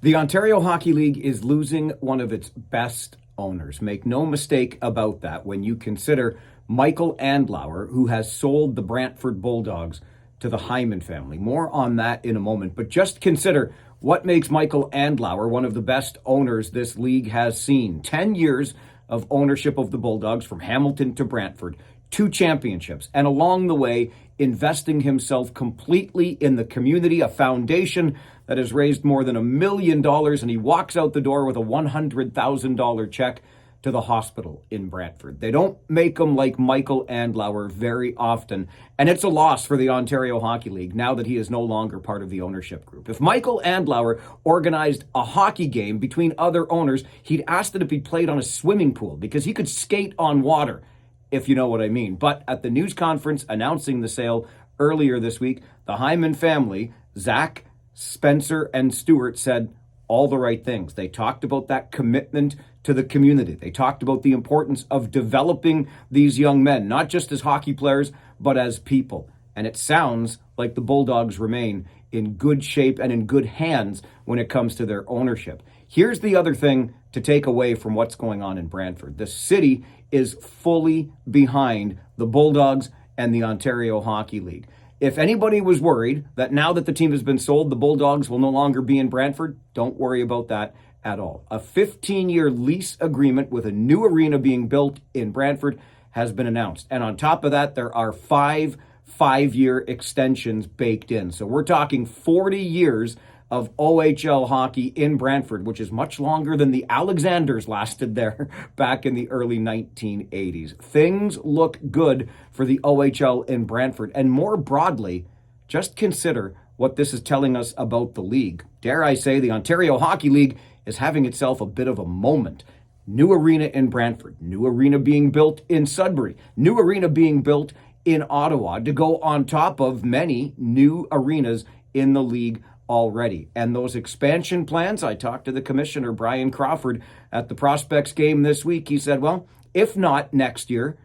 The Ontario Hockey League is losing one of its best owners. Make no mistake about that when you consider Michael Andlauer, who has sold the Brantford Bulldogs to the Hyman family. More on that in a moment, but just consider what makes Michael Andlauer one of the best owners this league has seen. 10 years of ownership of the Bulldogs from Hamilton to Brantford, 2 championships, and along the way, investing himself completely in the community, a foundation that has raised more than $1 million, and he walks out the door with a $100,000 check to the hospital in Brantford. They don't make them like Michael Andlauer very often, and it's a loss for the Ontario Hockey League now that he is no longer part of the ownership group. If Michael Andlauer organized a hockey game between other owners, he'd ask that it be played on a swimming pool because he could skate on water, if you know what I mean. But at the news conference announcing the sale earlier this week, the Hyman family, Zach, Spencer, and Stuart, said all the right things. They talked about that commitment to the community. They talked about the importance of developing these young men, not just as hockey players, but as people. And it sounds like the Bulldogs remain in good shape and in good hands when it comes to their ownership. Here's the other thing to take away from what's going on in Brantford. The city is fully behind the Bulldogs and the Ontario Hockey League. If anybody was worried that now that the team has been sold, the Bulldogs will no longer be in Brantford, don't worry about that at all. A 15-year lease agreement with a new arena being built in Brantford has been announced. And on top of that, there are 5 5-year extensions baked in. So we're talking 40 years of OHL hockey in Brantford, which is much longer than the Alexanders lasted there back in the early 1980s. Things look good for the OHL in Brantford. And more broadly, just consider what this is telling us about the league. Dare I say, the Ontario Hockey League is having itself a bit of a moment. New arena in Brantford, new arena being built in Sudbury, new arena being built in Ottawa to go on top of many new arenas in the league already. And those expansion plans, I talked to the commissioner, Brian Crawford, at the Prospects game this week. He said, well, if not next year,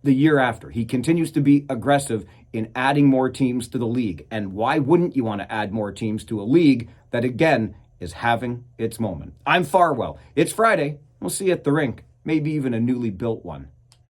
the year after. He continues to be aggressive in adding more teams to the league. And why wouldn't you want to add more teams to a league that, again, is having its moment? I'm Farwell. It's Friday. We'll see you at the rink, maybe even a newly built one.